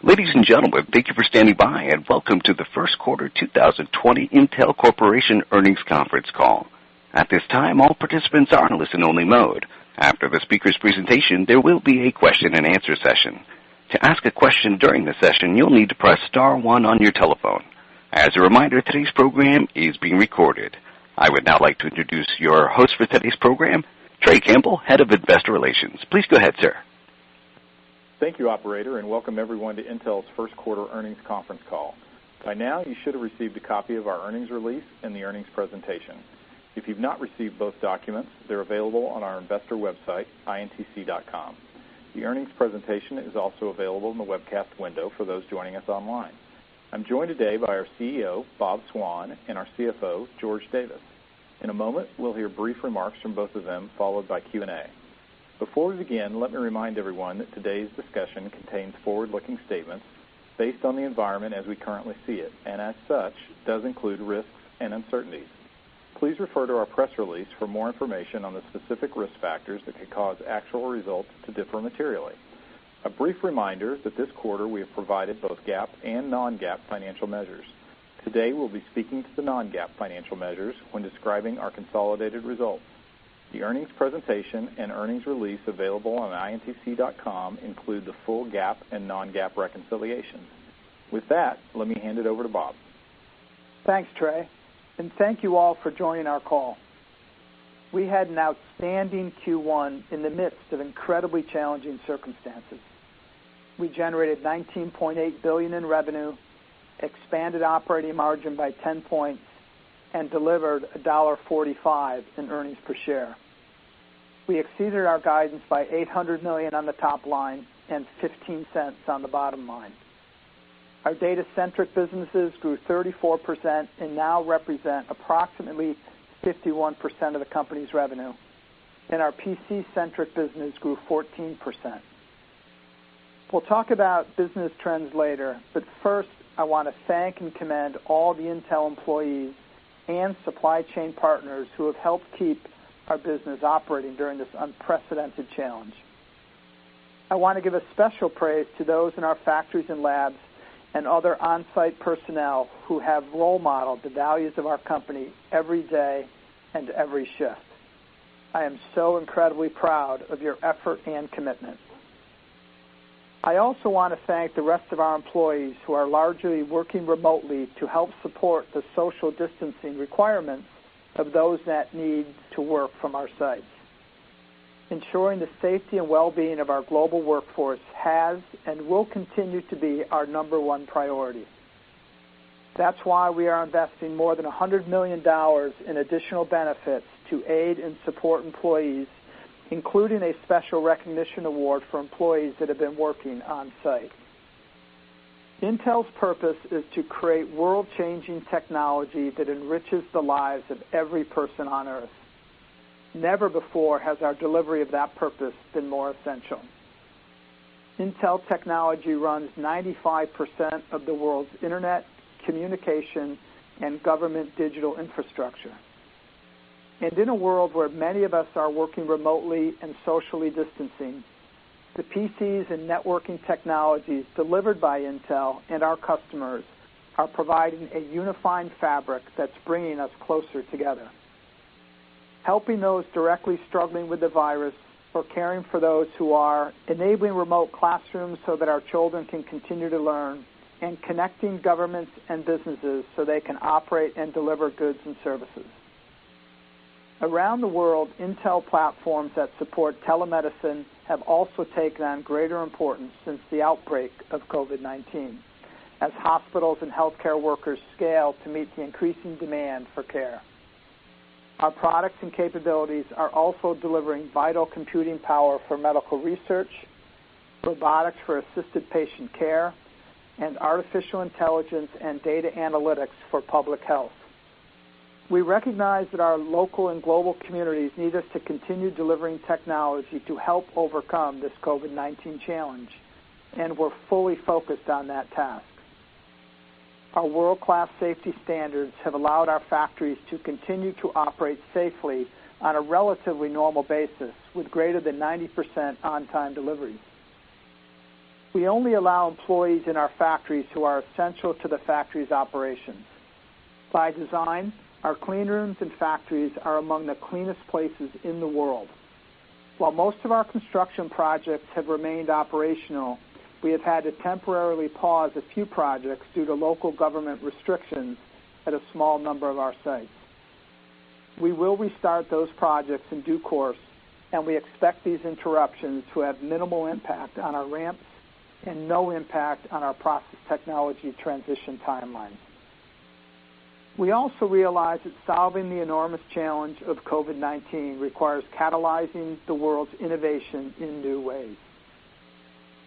Ladies and gentlemen, thank you for standing by and welcome to the first quarter 2020 Intel Corporation earnings conference call. At this time, all participants are in listen-only mode. After the speaker's presentation, there will be a question-and-answer session. To ask a question during the session, you'll need to press star one on your telephone. As a reminder, today's program is being recorded. I would now like to introduce your host for today's program, Trey Campbell, Head of Investor Relations. Please go ahead, sir. Thank you, operator, and welcome everyone to Intel's first quarter earnings conference call. By now, you should have received a copy of our earnings release and the earnings presentation. If you've not received both documents, they're available on our investor website, INTC.com. The earnings presentation is also available in the webcast window for those joining us online. I'm joined today by our CEO, Bob Swan, and our CFO, George Davis. In a moment, we'll hear brief remarks from both of them, followed by Q&A. Before we begin, let me remind everyone that today's discussion contains forward-looking statements based on the environment as we currently see it, and as such, does include risks and uncertainties. Please refer to our press release for more information on the specific risk factors that could cause actual results to differ materially. A brief reminder that this quarter we have provided both GAAP and non-GAAP financial measures. Today we'll be speaking to the non-GAAP financial measures when describing our consolidated results. The earnings presentation and earnings release available on INTC.com include the full GAAP and non-GAAP reconciliations. With that, let me hand it over to Bob. Thanks, Trey, and thank you all for joining our call. We had an outstanding Q1 in the midst of incredibly challenging circumstances. We generated $19.8 billion in revenue, expanded operating margin by 10 points, and delivered $1.45 in earnings per share. We exceeded our guidance by $800 million on the top line and 15 cents on the bottom line. Our data-centric businesses grew 34% and now represent approximately 51% of the company's revenue, and our PC-centric business grew 14%. We'll talk about business trends later, but first I want to thank and commend all the Intel employees and supply chain partners who have helped keep our business operating during this unprecedented challenge. I want to give a special praise to those in our factories and labs and other on-site personnel who have role modeled the values of our company every day and every shift. I am so incredibly proud of your effort and commitment. I also want to thank the rest of our employees who are largely working remotely to help support the social distancing requirements of those that need to work from our sites. Ensuring the safety and well-being of our global workforce has and will continue to be our number one priority. That's why we are investing more than $100 million in additional benefits to aid and support employees, including a special recognition award for employees that have been working on site. Intel's purpose is to create world-changing technology that enriches the lives of every person on Earth. Never before has our delivery of that purpose been more essential. Intel technology runs 95% of the world's internet, communication, and government digital infrastructure. And in a world where many of us are working remotely and socially distancing, the PCs and networking technologies delivered by Intel and our customers are providing a unifying fabric that's bringing us closer together. Helping those directly struggling with the virus or caring for those who are, enabling remote classrooms so that our children can continue to learn, and connecting governments and businesses so they can operate and deliver goods and services. Around the world, Intel platforms that support telemedicine have also taken on greater importance since the outbreak of COVID-19, as hospitals and healthcare workers scale to meet the increasing demand for care. Our products and capabilities are also delivering vital computing power for medical research, robotics for assisted patient care, and artificial intelligence and data analytics for public health. We recognize that our local and global communities need us to continue delivering technology to help overcome this COVID-19 challenge, and we're fully focused on that task. Our world-class safety standards have allowed our factories to continue to operate safely on a relatively normal basis with greater than 90% on-time deliveries. We only allow employees in our factories who are essential to the factory's operations. By design, our clean rooms and factories are among the cleanest places in the world. While most of our construction projects have remained operational, we have had to temporarily pause a few projects due to local government restrictions at a small number of our sites. We will restart those projects in due course, and we expect these interruptions to have minimal impact on our ramps and no impact on our process technology transition timelines. We also realize that solving the enormous challenge of COVID-19 requires catalyzing the world's innovation in new ways.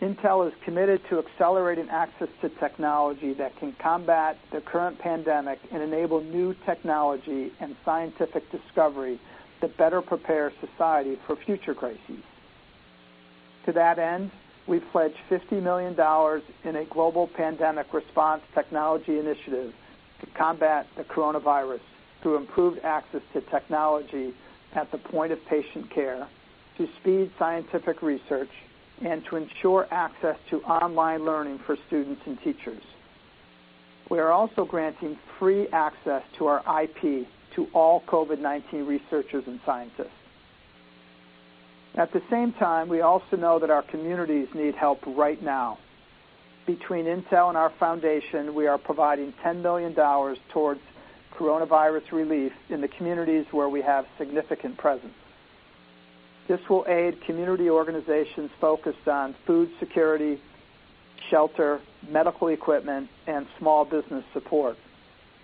Intel is committed to accelerating access to technology that can combat the current pandemic and enable new technology and scientific discovery that better prepare society for future crises. To that end, we've pledged $50 million in a global pandemic response technology initiative to combat the coronavirus through improved access to technology at the point of patient care, to speed scientific research, and to ensure access to online learning for students and teachers. We are also granting free access to our IP to all COVID-19 researchers and scientists. At the same time, we also know that our communities need help right now. Between Intel and our foundation, we are providing $10 million towards coronavirus relief in the communities where we have significant presence. This will aid community organizations focused on food security, shelter, medical equipment, and small business support.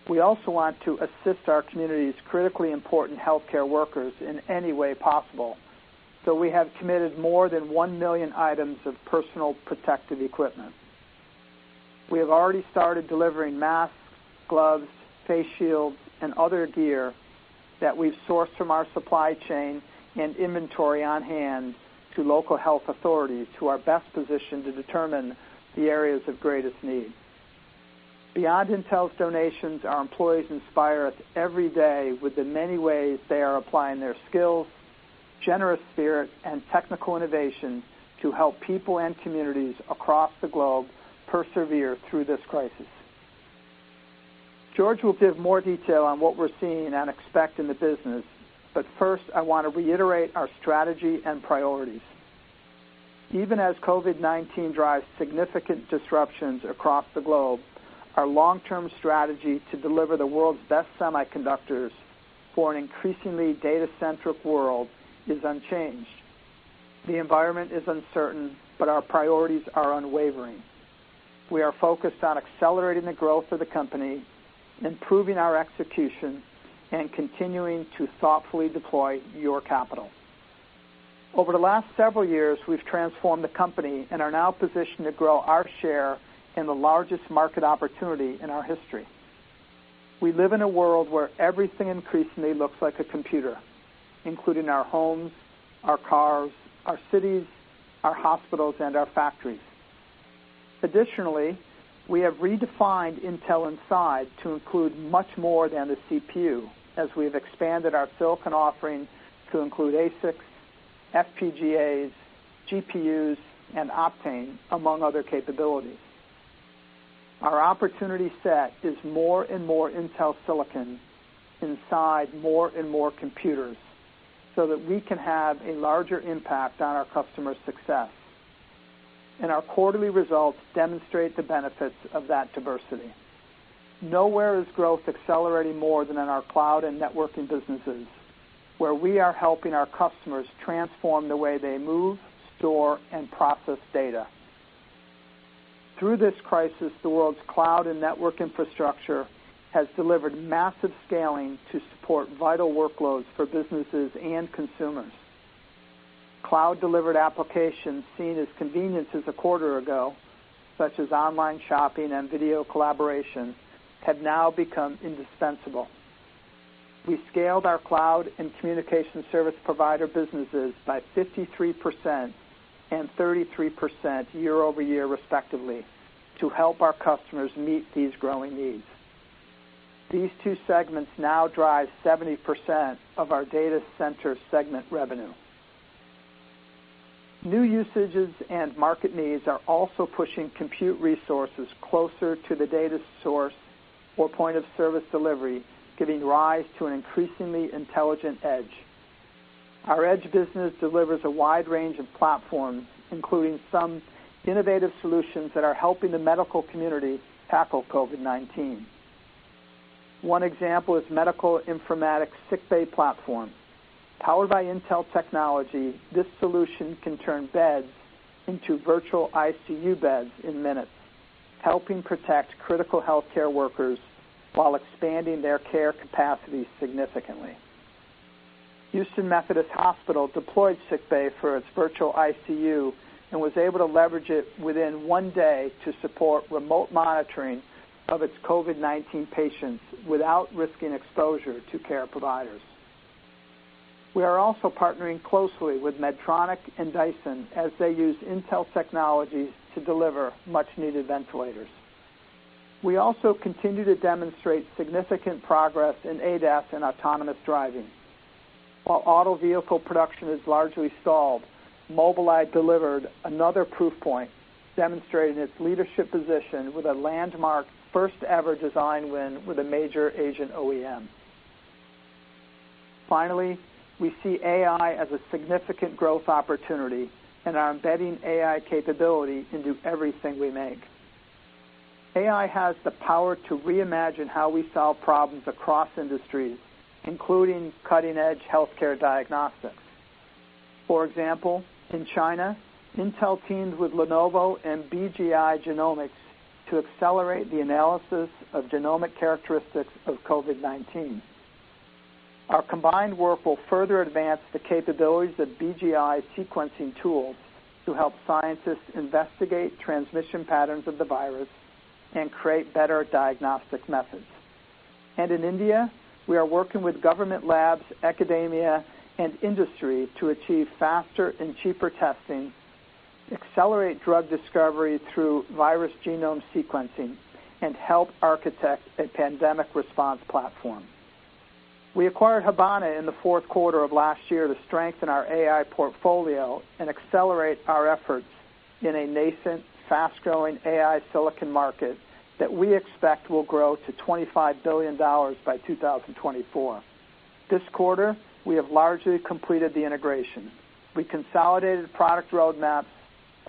We also want to assist our community's critically important healthcare workers in any way possible, so we have committed more than 1 million items of personal protective equipment. We have already started delivering masks, gloves, face shields, and other gear that we've sourced from our supply chain and inventory on hand to local health authorities who are best positioned to determine the areas of greatest need. Beyond Intel's donations, our employees inspire us every day with the many ways they are applying their skills, generous spirit, and technical innovation to help people and communities across the globe persevere through this crisis. George will give more detail on what we're seeing and expect in the business, but first I want to reiterate our strategy and priorities. Even as COVID-19 drives significant disruptions across the globe, our long-term strategy to deliver the world's best semiconductors for an increasingly data-centric world is unchanged. The environment is uncertain, but our priorities are unwavering. We are focused on accelerating the growth of the company, improving our execution, and continuing to thoughtfully deploy your capital. Over the last several years, we've transformed the company and are now positioned to grow our share in the largest market opportunity in our history. We live in a world where everything increasingly looks like a computer, including our homes, our cars, our cities, our hospitals, and our factories. Additionally, we have redefined Intel Inside to include much more than the CPU, as we have expanded our silicon offering to include ASICs, FPGAs, GPUs, and Optane, among other capabilities. Our opportunity set is more and more Intel silicon inside more and more computers so that we can have a larger impact on our customers' success. And our quarterly results demonstrate the benefits of that diversity. Nowhere is growth accelerating more than in our cloud and networking businesses, where we are helping our customers transform the way they move, store, and process data. Through this crisis, the world's cloud and network infrastructure has delivered massive scaling to support vital workloads for businesses and consumers. Cloud-delivered applications seen as conveniences a quarter ago, such as online shopping and video collaboration, have now become indispensable. We scaled our cloud and communication service provider businesses by 53% and 33% year over year, respectively, to help our customers meet these growing needs. These two segments now drive 70% of our data center segment revenue. New usages and market needs are also pushing compute resources closer to the data source or point of service delivery, giving rise to an increasingly intelligent edge. Our edge business delivers a wide range of platforms, including some innovative solutions that are helping the medical community tackle COVID-19. One example is medical informatics sickbay platform. Powered by Intel technology, this solution can turn beds into virtual ICU beds in minutes, helping protect critical healthcare workers while expanding their care capacity significantly. Houston Methodist Hospital deployed sickbay for its virtual ICU and was able to leverage it within 1 day to support remote monitoring of its COVID-19 patients without risking exposure to care providers. We are also partnering closely with Medtronic and Dyson as they use Intel technologies to deliver much-needed ventilators. We also continue to demonstrate significant progress in ADAS and autonomous driving. While auto vehicle production is largely stalled, Mobileye delivered another proof point, demonstrating its leadership position with a landmark first-ever design win with a major Asian OEM. Finally, we see AI as a significant growth opportunity and are embedding AI capability into everything we make. AI has the power to reimagine how we solve problems across industries, including cutting-edge healthcare diagnostics. For example, in China, Intel teamed with Lenovo and BGI Genomics to accelerate the analysis of genomic characteristics of COVID-19. Our combined work will further advance the capabilities of BGI sequencing tools to help scientists investigate transmission patterns of the virus and create better diagnostic methods. And in India, we are working with government labs, academia, and industry to achieve faster and cheaper testing, accelerate drug discovery through virus genome sequencing, and help architect a pandemic response platform. We acquired Habana in the fourth quarter of last year to strengthen our AI portfolio and accelerate our efforts in a nascent, fast-growing AI silicon market that we expect will grow to $25 billion by 2024. This quarter, we have largely completed the integration. We consolidated product roadmaps,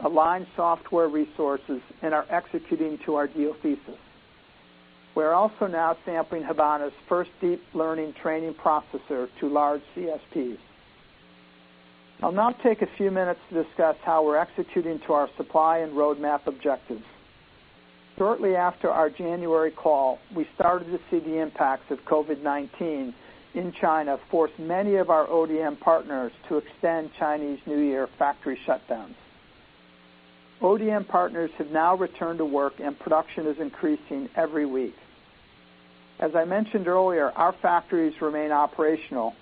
aligned software resources, and are executing to our deal thesis. We're also now sampling Habana's first deep learning training processor to large CSPs. I'll now take a few minutes to discuss how we're executing to our supply and roadmap objectives. Shortly after our January call, we started to see the impacts of COVID-19 in China force many of our ODM partners to extend Chinese New Year factory shutdowns. ODM partners have now returned to work and production is increasing every week. As I mentioned earlier, our factories remain operational,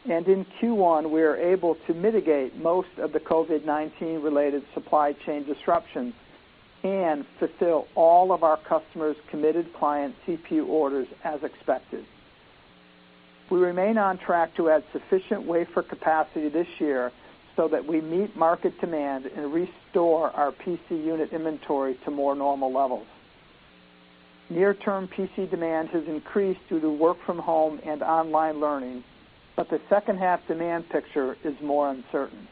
and in Q1 we are able to mitigate most of the COVID-19 related supply chain disruptions and fulfill all of our customers' committed client CPU orders as expected. We remain on track to add sufficient wafer capacity this year so that we meet market demand and restore our PC unit inventory to more normal levels. Near-term PC demand has increased due to work from home and online learning, but the second half demand picture is more uncertain.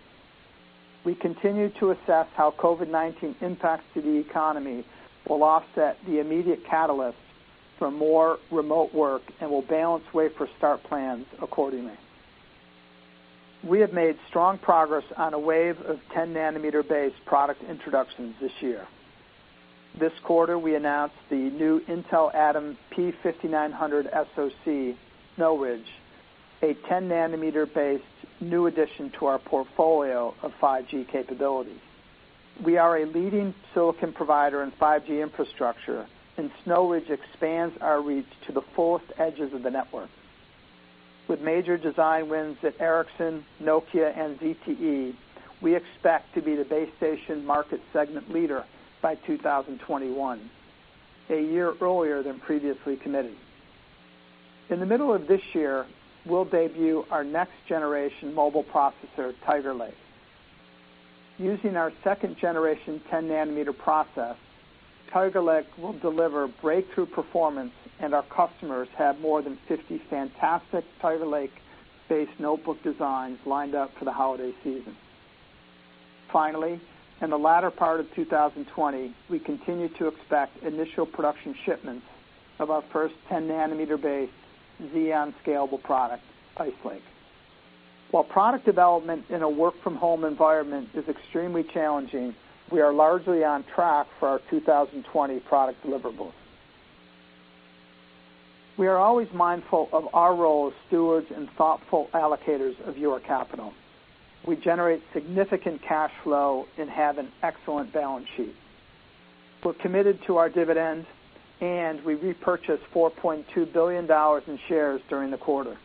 We continue to assess how COVID-19 impacts to the economy will offset the immediate catalyst for more remote work and will balance wafer start plans accordingly. We have made strong progress on a wave of 10-nanometer based product introductions this year. This quarter, we announced the new Intel Atom P5900 SoC, Snow Ridge, a 10-nanometer based new addition to our portfolio of 5G capabilities. We are a leading silicon provider in 5G infrastructure, and Snow Ridge expands our reach to the fullest edges of the network. With major design wins at Ericsson, Nokia, and ZTE, we expect to be the base station market segment leader by 2021, a year earlier than previously committed. In the middle of this year, we'll debut our next generation mobile processor, Tiger Lake. Using our second-generation 10-nanometer process, Tiger Lake will deliver breakthrough performance, and our customers have more than 50 fantastic Tiger Lake-based notebook designs lined up for the holiday season. Finally, in the latter part of 2020, we continue to expect initial production shipments of our first 10-nanometer-based Xeon scalable product, Ice Lake. While product development in a work-from-home environment is extremely challenging, we are largely on track for our 2020 product deliverables. We are always mindful of our role as stewards and thoughtful allocators of your capital. We generate significant cash flow and have an excellent balance sheet. We're committed to our dividend, and we repurchased $4.2 billion in shares during the quarter.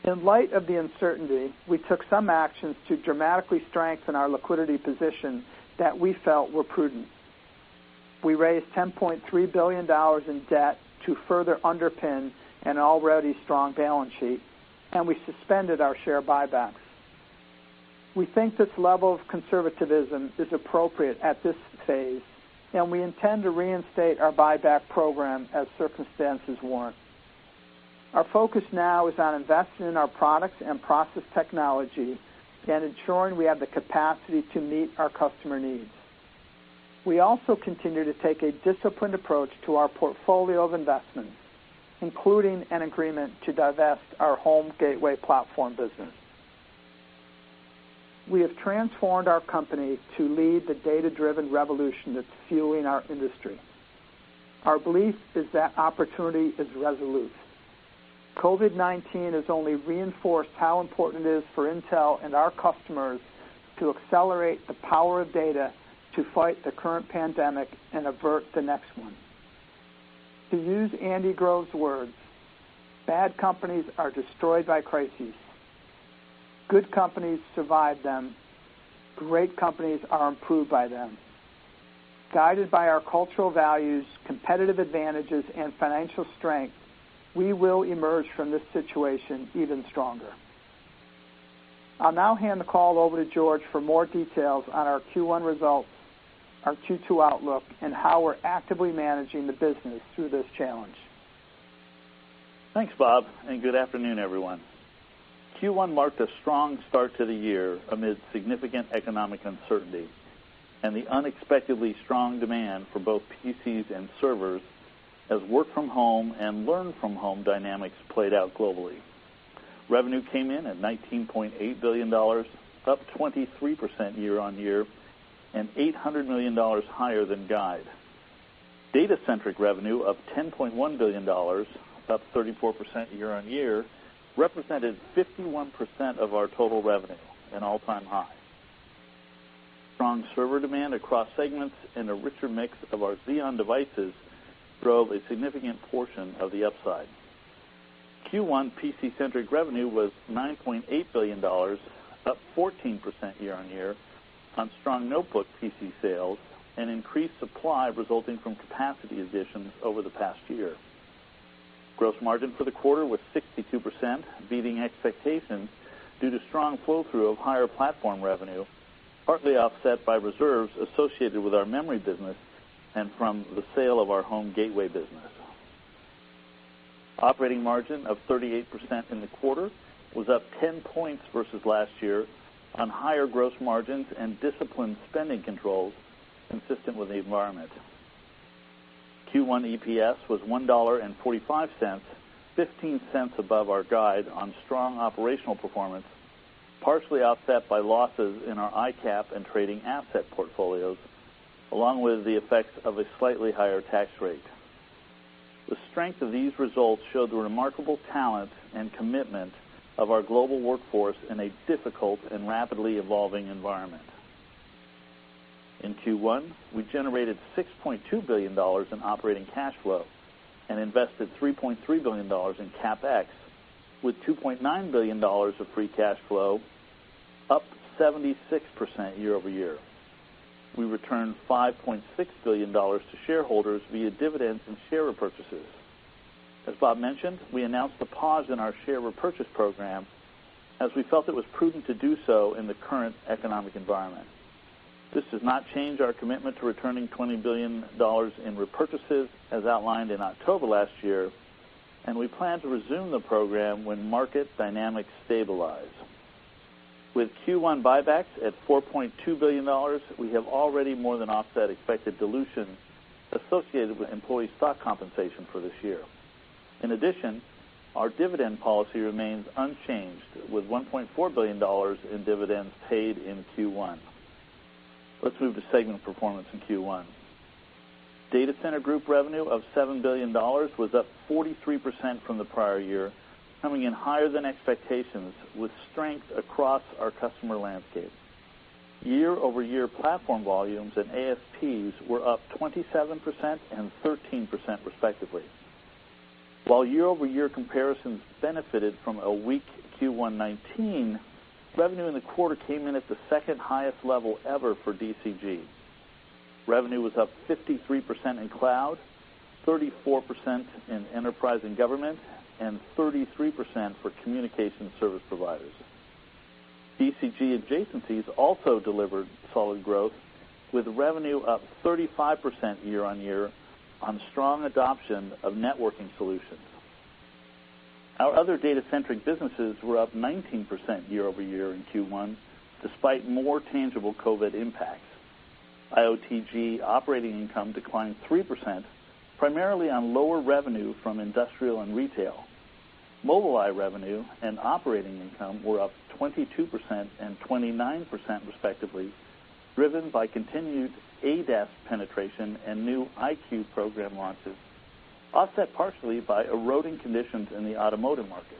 In light of the uncertainty, we took some actions to dramatically strengthen our liquidity position that we felt were prudent. We raised $10.3 billion in debt to further underpin an already strong balance sheet, and we suspended our share buybacks. We think this level of conservatism is appropriate at this phase, and we intend to reinstate our buyback program as circumstances warrant. Our focus now is on investing in our products and process technology and ensuring we have the capacity to meet our customer needs. We also continue to take a disciplined approach to our portfolio of investments, including an agreement to divest our home gateway platform business. We have transformed our company to lead the data-driven revolution that's fueling our industry. Our belief is that opportunity is resolute. COVID-19 has only reinforced how important it is for Intel and our customers to accelerate the power of data to fight the current pandemic and avert the next one. To use Andy Grove's words, bad companies are destroyed by crises. Good companies survive them. Great companies are improved by them. Guided by our cultural values, competitive advantages, and financial strength, we will emerge from this situation even stronger. I'll now hand the call over to George for more details on our Q1 results, our Q2 outlook, and how we're actively managing the business through this challenge. Thanks, Bob, and good afternoon, everyone. Q1 marked a strong start to the year amid significant economic uncertainty and the unexpectedly strong demand for both PCs and servers as work-from-home and learn-from-home dynamics played out globally. Revenue came in at $19.8 billion, up 23% year-on-year, and $800 million higher than guide. Data-centric revenue of $10.1 billion, up 34% year-on-year, represented 51% of our total revenue, an all-time high. Strong server demand across segments and a richer mix of our Xeon devices drove a significant portion of the upside. Q1 PC-centric revenue was $9.8 billion, up 14% year-on-year, on strong notebook PC sales and increased supply resulting from capacity additions over the past year. Gross margin for the quarter was 62%, beating expectations due to strong flow-through of higher platform revenue, partly offset by reserves associated with our memory business and from the sale of our home gateway business. Operating margin of 38% in the quarter was up 10 points versus last year on higher gross margins and disciplined spending controls consistent with the environment. Q1 EPS was $1.45, 15 cents above our guide on strong operational performance, partially offset by losses in our ICAP and trading asset portfolios, along with the effects of a slightly higher tax rate. The strength of these results showed the remarkable talent and commitment of our global workforce in a difficult and rapidly evolving environment. In Q1, we generated $6.2 billion in operating cash flow and invested $3.3 billion in CapEx, with $2.9 billion of free cash flow, up 76% year-over-year. We returned $5.6 billion to shareholders via dividends and share repurchases. As Bob mentioned, we announced a pause in our share repurchase program as we felt it was prudent to do so in the current economic environment. This does not change our commitment to returning $20 billion in repurchases as outlined in October last year, and we plan to resume the program when market dynamics stabilize. With Q1 buybacks at $4.2 billion, we have already more than offset expected dilution associated with employee stock compensation for this year. In addition, our dividend policy remains unchanged, with $1.4 billion in dividends paid in Q1. Let's move to segment performance in Q1. Data Center Group revenue of $7 billion was up 43% from the prior year, coming in higher than expectations with strength across our customer landscape. Year-over-year platform volumes and ASPs were up 27% and 13% respectively. While year-over-year comparisons benefited from a weak Q1 19, revenue in the quarter came in at the second highest level ever for DCG. Revenue was up 53% in cloud, 34% in enterprise and government, and 33% for communication service providers. DCG adjacencies also delivered solid growth, with revenue up 35% year-on-year on strong adoption of networking solutions. Our other data-centric businesses were up 19% year-over-year in Q1, despite more tangible COVID impacts. IOTG operating income declined 3%, primarily on lower revenue from industrial and retail. Mobileye revenue and operating income were up 22% and 29% respectively, driven by continued ADAS penetration and new IQ program launches, offset partially by eroding conditions in the automotive market.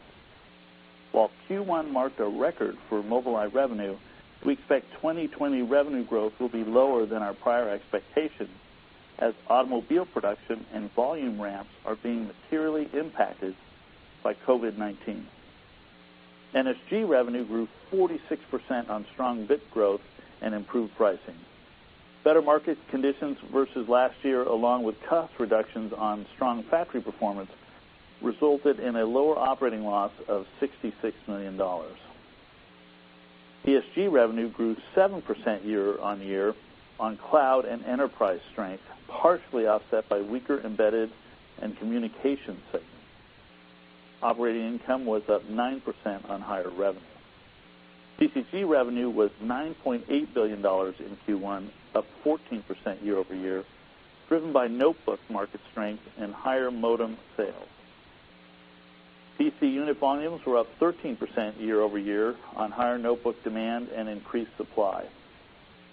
While Q1 marked a record for Mobileye revenue, we expect 2020 revenue growth will be lower than our prior expectations, as automobile production and volume ramps are being materially impacted by COVID-19. NSG revenue grew 46% on strong bit growth and improved pricing. Better market conditions versus last year, along with cost reductions on strong factory performance, resulted in a lower operating loss of $66 million. ESG revenue grew 7% year-on-year on cloud and enterprise strength, partially offset by weaker embedded and communications segments. Operating income was up 9% on higher revenue. DCG revenue was $9.8 billion in Q1, up 14% year-over-year, driven by notebook market strength and higher modem sales. PC unit volumes were up 13% year-over-year on higher notebook demand and increased supply.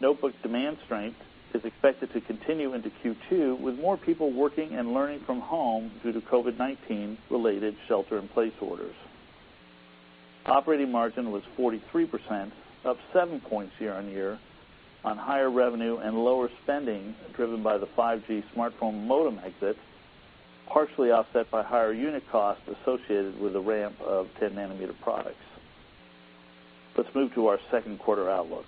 Notebook demand strength is expected to continue into Q2, with more people working and learning from home due to COVID-19 related shelter-in-place orders. Operating margin was 43%, up 7 points year-on-year on higher revenue and lower spending driven by the 5G smartphone modem exit, partially offset by higher unit costs associated with the ramp of 10-nanometer products. Let's move to our second quarter outlook.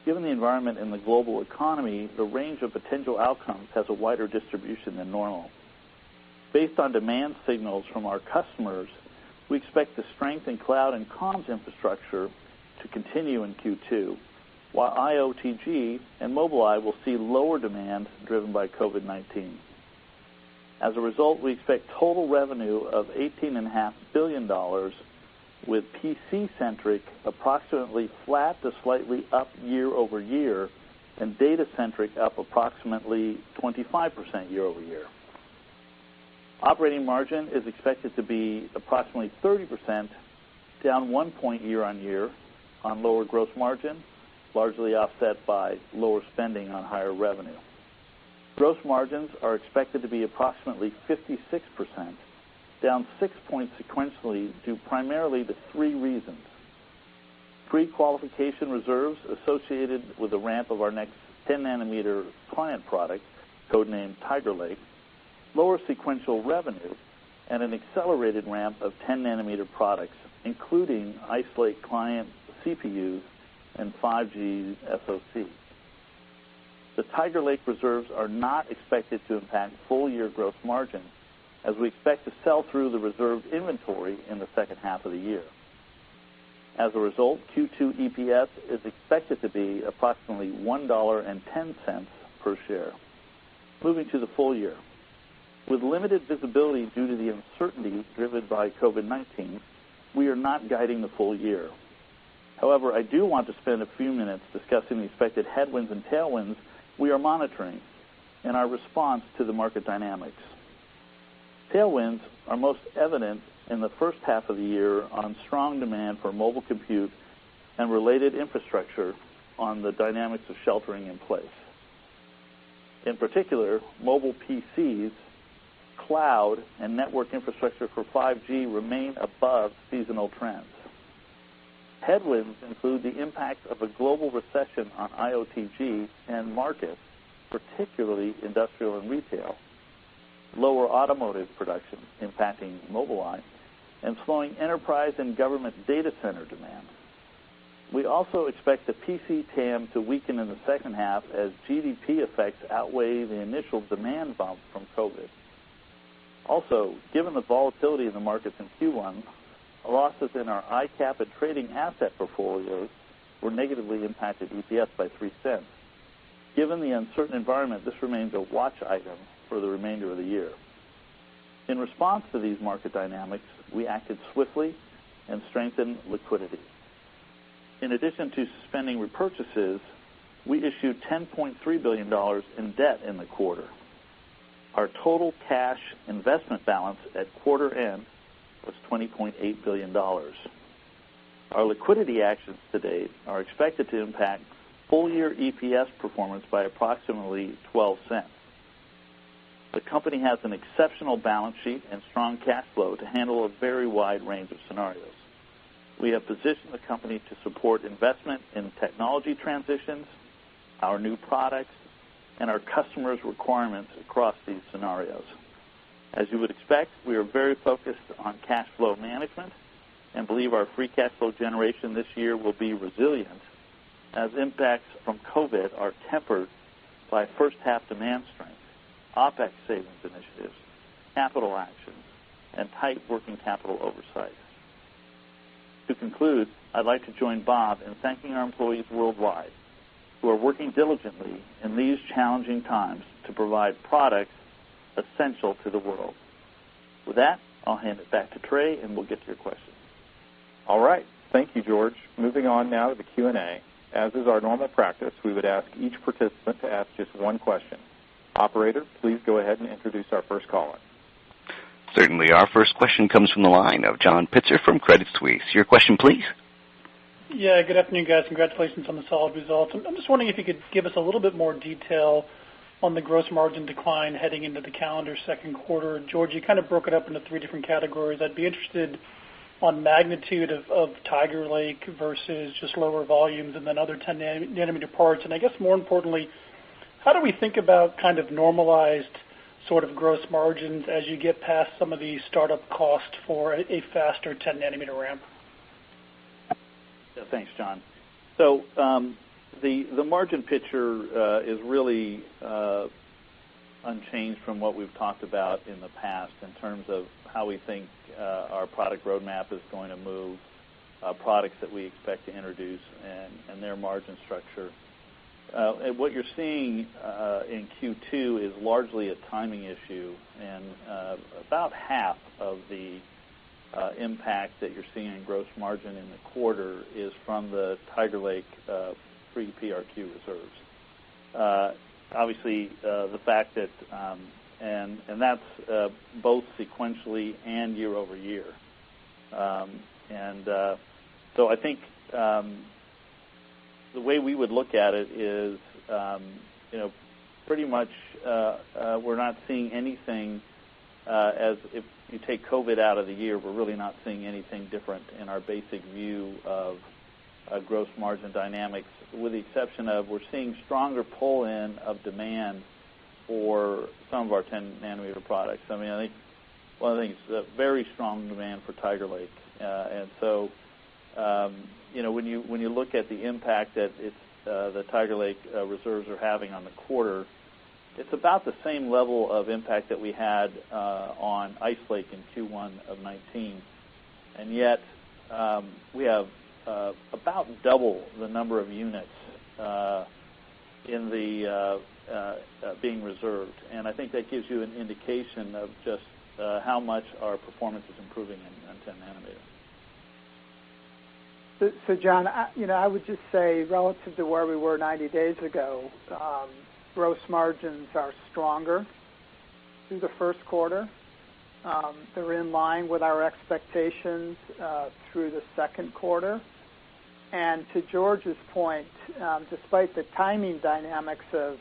Given the environment in the global economy, the range of potential outcomes has a wider distribution than normal. Based on demand signals from our customers, we expect the strength in cloud and comms infrastructure to continue in Q2, while IOTG and Mobileye will see lower demand driven by COVID-19. As a result, we expect total revenue of $18.5 billion, with PC-centric approximately flat to slightly up year-over-year, and data-centric up approximately 25% year-over-year. Operating margin is expected to be approximately 30%, down 1 point year-on-year on lower gross margin, largely offset by lower spending on higher revenue. Gross margins are expected to be approximately 56%, down 6 points sequentially due primarily to 3 reasons. Pre-qualification reserves associated with the ramp of our next 10-nanometer client product, codenamed Tiger Lake, lower sequential revenue, and an accelerated ramp of 10-nanometer products, including Ice Lake client CPUs and 5G SoC. The Tiger Lake reserves are not expected to impact full-year gross margin, as we expect to sell through the reserved inventory in the second half of the year. As a result, Q2 EPS is expected to be approximately $1.10 per share. Moving to the full year. With limited visibility due to the uncertainty driven by COVID-19, we are not guiding the full year. However, I do want to spend a few minutes discussing the expected headwinds and tailwinds we are monitoring and our response to the market dynamics. Tailwinds are most evident in the first half of the year on strong demand for mobile compute and related infrastructure on the dynamics of sheltering in place. In particular, mobile PCs, cloud, and network infrastructure for 5G remain above seasonal trends. Headwinds include the impact of a global recession on IoTG and markets, particularly industrial and retail, lower automotive production impacting Mobileye, and slowing enterprise and government data center demand. We also expect the PC TAM to weaken in the second half as GDP effects outweigh the initial demand bump from COVID. Also, given the volatility in the markets in Q1, losses in our ICAP and trading asset portfolios were negatively impacted EPS by 3 cents. Given the uncertain environment, this remains a watch item for the remainder of the year. In response to these market dynamics, we acted swiftly and strengthened liquidity. In addition to suspending repurchases, we issued $10.3 billion in debt in the quarter. Our total cash investment balance at quarter end was $20.8 billion. Our liquidity actions to date are expected to impact full-year EPS performance by approximately 12 cents. The company has an exceptional balance sheet and strong cash flow to handle a very wide range of scenarios. We have positioned the company to support investment in technology transitions, our new products, and our customers' requirements across these scenarios. As you would expect, we are very focused on cash flow management and believe our free cash flow generation this year will be resilient as impacts from COVID are tempered by first-half demand strength, OPEX savings initiatives, capital actions, and tight working capital oversight. To conclude, I'd like to join Bob in thanking our employees worldwide who are working diligently in these challenging times to provide products essential to the world. With that, I'll hand it back to Trey, and we'll get to your questions. All right. Thank you, George. Moving on now to the Q&A. As is our normal practice, we would ask each participant to ask just one question. Operator, please go ahead and introduce our first caller. Certainly. Our first question comes from the line of John Pitzer from Credit Suisse. Your question, please. Yeah, good afternoon, guys. Congratulations on the solid results. I'm just wondering if you could give us a little bit more detail on the gross margin decline heading into the calendar second quarter. George, you kind of broke it up into 3 different categories. I'd be interested on magnitude of Tiger Lake versus just lower volumes and then other 10-nanometer parts. And I guess more importantly, how do we think about kind of normalized sort of gross margins as you get past some of the startup costs for a faster 10-nanometer ramp? Yeah, thanks, John. So the margin picture is really unchanged from what we've talked about in the past in terms of how we think our product roadmap is going to move, products that we expect to introduce, and their margin structure. And what you're seeing in Q2 is largely a timing issue, and about half of the impact that you're seeing in gross margin in the quarter is from the Tiger Lake pre-PRQ reserves. Obviously, the fact that, and that's both sequentially and year over year. So I think the way we would look at it is, pretty much we're not seeing anything as if you take COVID out of the year, we're really not seeing anything different in our basic view of gross margin dynamics, with the exception of we're seeing stronger pull-in of demand for some of our 10-nanometer products. I mean, I think one of the things is very strong demand for Tiger Lake, and so when you look at the impact that the Tiger Lake reserves are having on the quarter, it's about the same level of impact that we had on Ice Lake in Q1 of 19, and yet we have about double the number of units in the being reserved, and I think that gives you an indication of just how much our performance is improving on 10 nanometer. So John, I would just say relative to where we were 90 days ago, gross margins are stronger through the first quarter. They're in line with our expectations through the second quarter. And to George's point, despite the timing dynamics of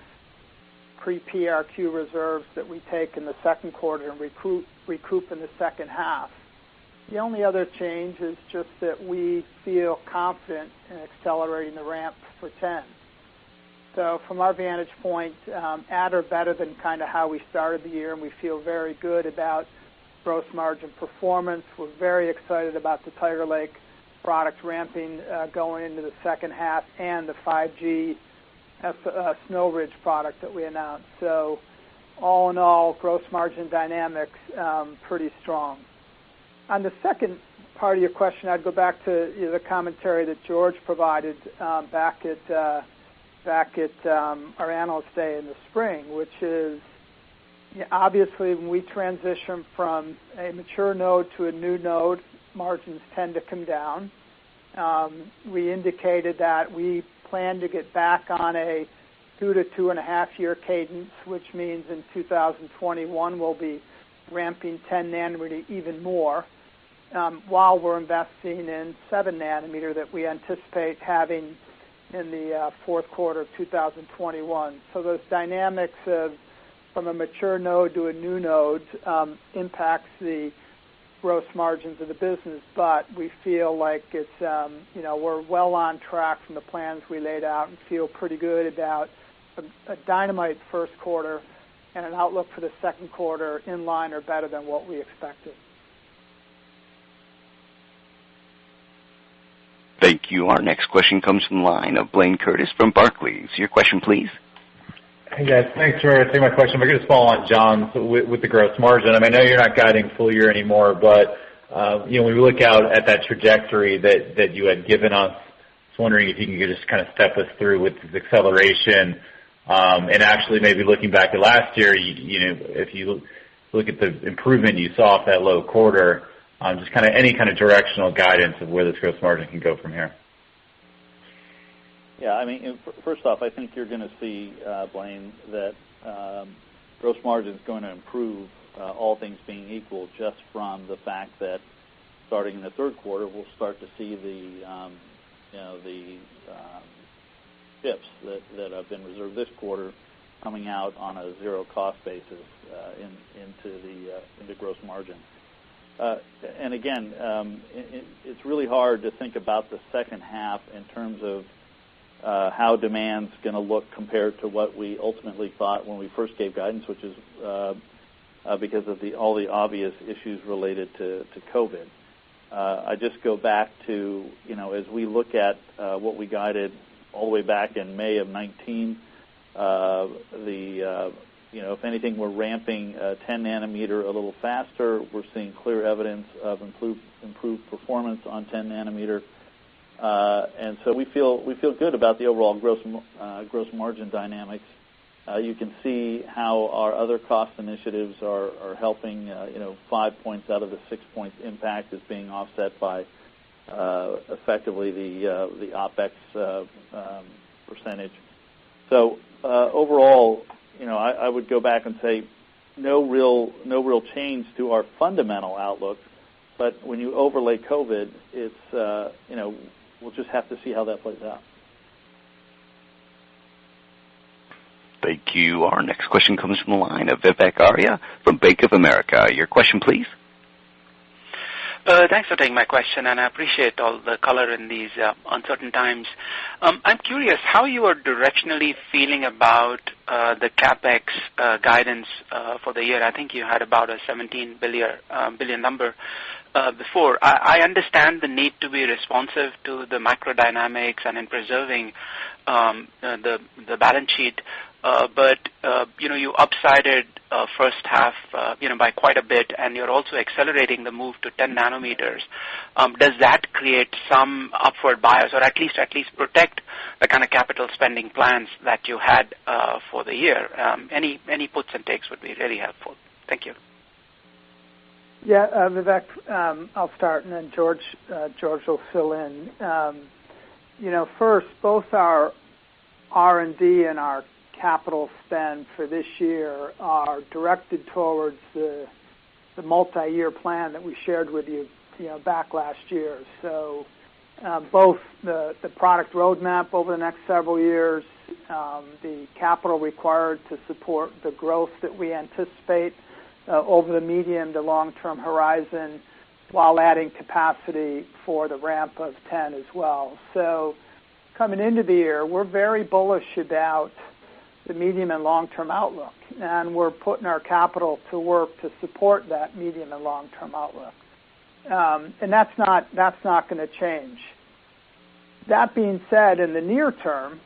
pre-PRQ reserves that we take in the second quarter and recoup in the second half, the only other change is just that we feel confident in accelerating the ramp for 10. So from our vantage point, at or better than kind of how we started the year, and we feel very good about gross margin performance. We're very excited about the Tiger Lake product ramping going into the second half and the 5G Snow Ridge product that we announced. So all in all, gross margin dynamics pretty strong. On the second part of your question, I'd go back to the commentary that George provided back at our Analyst Day in the spring, which is obviously when we transition from a mature node to a new node, margins tend to come down. We indicated that we plan to get back on a 2 to 2.5 year cadence, which means in 2021 we'll be ramping 10 nanometer even more, while we're investing in 7 nanometer that we anticipate having in the fourth quarter of 2021. So those dynamics of from a mature node to a new node impacts the gross margins of the business, but we feel like it's we're well on track from the plans we laid out and feel pretty good about a dynamite first quarter and an outlook for the second quarter in line or better than what we expected. Thank you. Our next question comes from the line of Blayne Curtis from Barclays. Your question, please. Hey, guys. Thanks for taking my question. If I could just follow on John with the gross margin. I mean, I know you're not guiding full year anymore, but when we look out at that trajectory that you had given us, I was wondering if you could just kind of step us through with this acceleration and actually maybe looking back at last year, if you look at the improvement you saw off that low quarter, just kind of any kind of directional guidance of where this gross margin can go from here. Yeah, I mean, first off, I think you're going to see, Blayne, that gross margin is going to improve, all things being equal, just from the fact that starting in the third quarter, we'll start to see the chips that have been reserved this quarter coming out on a zero cost basis into gross margin. And again, it's really hard to think about the second half in terms of how demand's going to look compared to what we ultimately thought when we first gave guidance, which is because of all the obvious issues related to COVID. I just go back to, as we look at what we guided all the way back in May of 19, if anything, we're ramping 10 nanometer a little faster. We're seeing clear evidence of improved performance on 10 nanometer. And so we feel good about the overall gross margin dynamics. You can see how our other cost initiatives are helping. 5 points out of the 6 points impact is being offset by effectively the OpEx percentage. So overall, I would go back and say no real change to our fundamental outlook. But when you overlay COVID, it's we'll just have to see how that plays out. Thank you. Our next question comes from the line of Vivek Arya from Bank of America. Your question, please. Thanks for taking my question, and I appreciate all the color in these uncertain times. I'm curious how you are directionally feeling about the CapEx guidance for the year. I think you had about a $17 billion number before. I understand the need to be responsive to the macro dynamics and in preserving the balance sheet. but you upsided first half by quite a bit, and you're also accelerating the move to 10 nanometers. Does that create some upward bias, or at least protect the kind of capital spending plans that you had for the year? Any puts and takes would be really helpful. Thank you. Yeah, Vivek, I'll start, and then George will fill in. First, both our R&D and our capital spend for this year are directed towards the multi-year plan that we shared with you, back last year. So both the product roadmap over the next several years, the capital required to support the growth that we anticipate over the medium to long-term horizon, while adding capacity for the ramp of 10 as well. So coming into the year, we're very bullish about the medium and long-term outlook, and we're putting our capital to work to support that medium and long-term outlook. And that's not going to change. That being said, in the near term,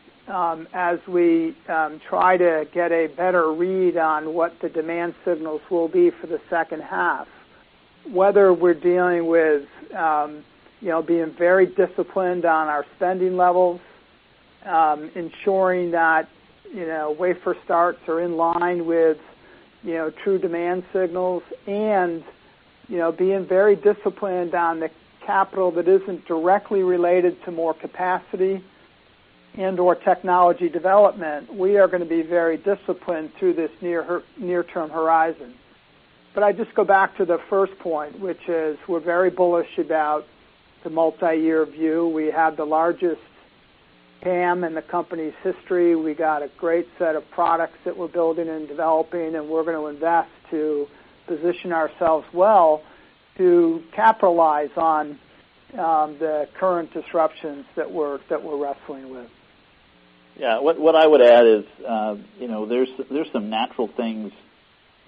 as we try to get a better read on what the demand signals will be for the second half, whether we're dealing with being very disciplined on our spending levels, ensuring that wafer starts are in line with true demand signals, and being very disciplined on the capital that isn't directly related to more capacity and or technology development, we are going to be very disciplined through this near-term horizon. But I just go back to the first point, which is we're very bullish about the multi-year view. We have the largest TAM in the company's history. We got a great set of products that we're building and developing, and we're going to invest to position ourselves well to capitalize on the current disruptions that we're wrestling with. Yeah, what I would add is, there's some natural things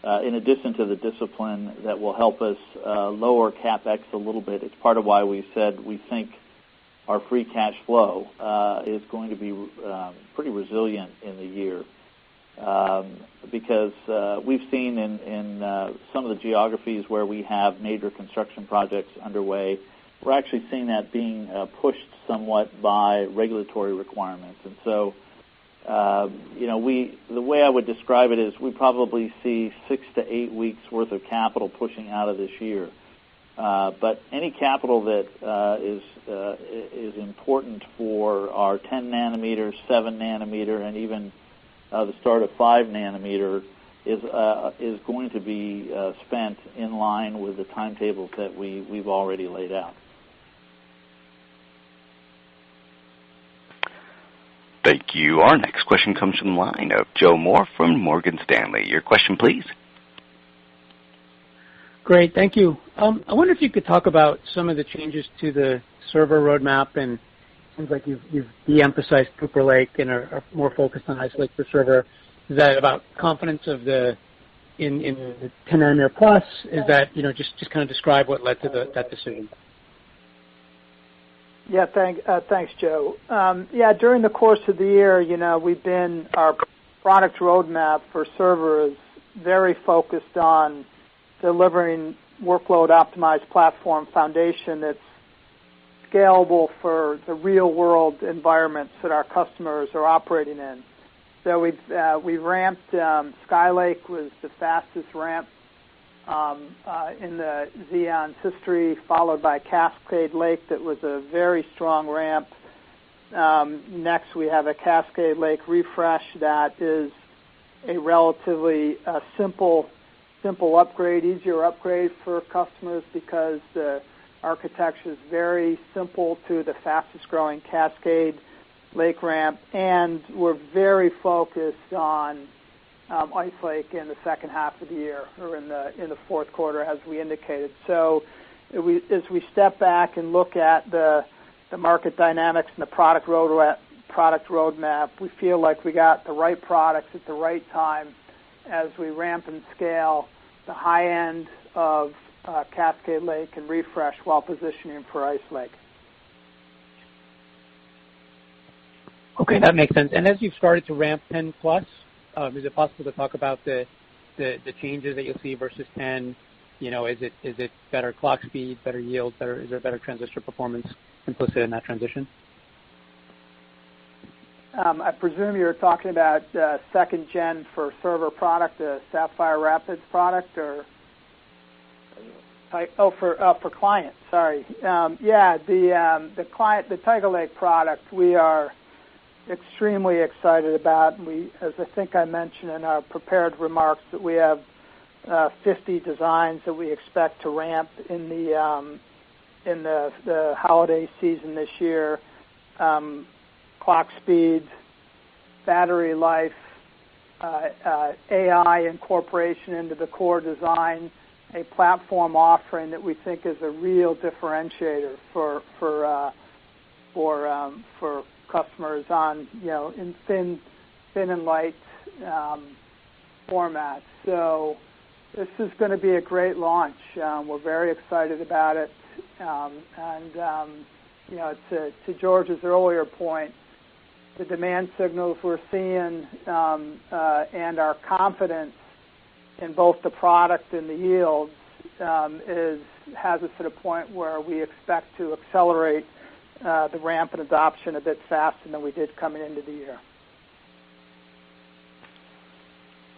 in addition to the discipline that will help us lower CapEx a little bit. It's part of why we said we think our free cash flow is going to be pretty resilient in the year, because we've seen in some of the geographies where we have major construction projects underway, we're actually seeing that being pushed somewhat by regulatory requirements. And so, the way I would describe it is we probably see 6 to 8 weeks worth of capital pushing out of this year. But any capital that is important for our 10 nanometer, 7 nanometer, and even the start of 5 nanometer is going to be spent in line with the timetables that we've already laid out. Thank you. Our next question comes from the line of Joe Moore from Morgan Stanley. Your question, please. Great, thank you. I wonder if you could talk about some of the changes to the server roadmap, and it seems like you've de-emphasized Cooper Lake and are more focused on Ice Lake for server. Is that about confidence of in the 10 nanometer plus? Is that just kind of describe what led to that decision? Yeah, thanks, Joe. During the course of the year, our product roadmap for server is very focused on delivering workload-optimized platform foundation that's scalable for the real-world environments that our customers are operating in. So we've ramped Skylake was the fastest ramp in the Xeon's history, followed by Cascade Lake that was a very strong ramp. Next, we have a Cascade Lake refresh that is a relatively simple upgrade, easier upgrade for customers because the architecture is very simple to the fastest growing Cascade Lake ramp, and we're very focused on Ice Lake in the second half of the year, or in the fourth quarter, as we indicated. So as we step back and look at the market dynamics and the product roadmap, we feel like we got the right products at the right time as we ramp and scale the high end of Cascade Lake and refresh while positioning for Ice Lake. Okay, that makes sense. And as you've started to ramp 10 plus, Is it possible to talk about the changes that you'll see versus 10? Is it better clock speed, better yield, is there better transistor performance implicit in that transition? I presume you're talking about second gen for server product, the Sapphire Rapids product, or for client. Sorry. The client, the Tiger Lake product, we are extremely excited about. As I think I mentioned in our prepared remarks, that we have 50 designs that we expect to ramp in the holiday season this year. Clock speed, battery life, AI incorporation into the core design, a platform offering that we think is a real differentiator for customers on in thin and light formats. So this is going to be a great launch. We're very excited about it, to George's earlier point, the demand signals we're seeing and our confidence in both the product and the yields has us at a point where we expect to accelerate the ramp and adoption a bit faster than we did coming into the year.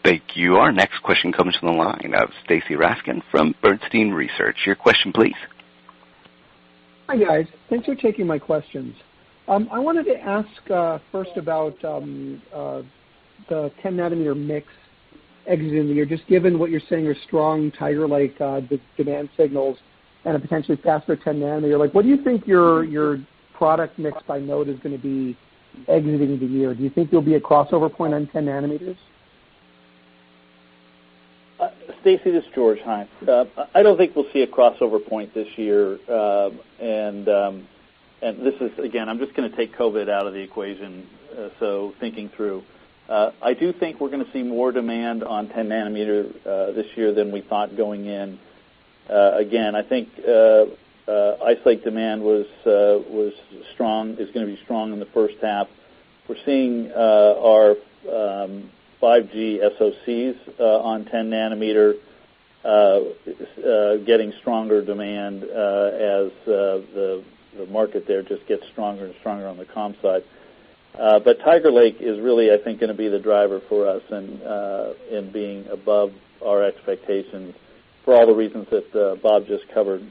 Thank you. Our next question comes from the line of Stacy Raskin from Bernstein Research. Your question, please. Hi, guys. Thanks for taking my questions. I wanted to ask first about the 10-nanometer mix exiting the year, just given what you're saying are strong Tiger Lake demand signals and a potentially faster 10-nanometer. Like, what do you think your product mix by node is going to be exiting the year? Do you think there'll be a crossover point on 10 nanometers? Stacy, this is George. Hi. I don't think we'll see a crossover point this year, and this is, again, I'm just going to take COVID out of the equation, so thinking through. I do think we're going to see more demand on 10 nanometer this year than we thought going in. Again, I think Ice Lake demand was strong, is going to be strong in the first half. We're seeing our 5G SoCs on 10 nanometer getting stronger demand as the market there just gets stronger and stronger on the comm side. But Tiger Lake is really, I think, going to be the driver for us in being above our expectations for all the reasons that Bob just covered.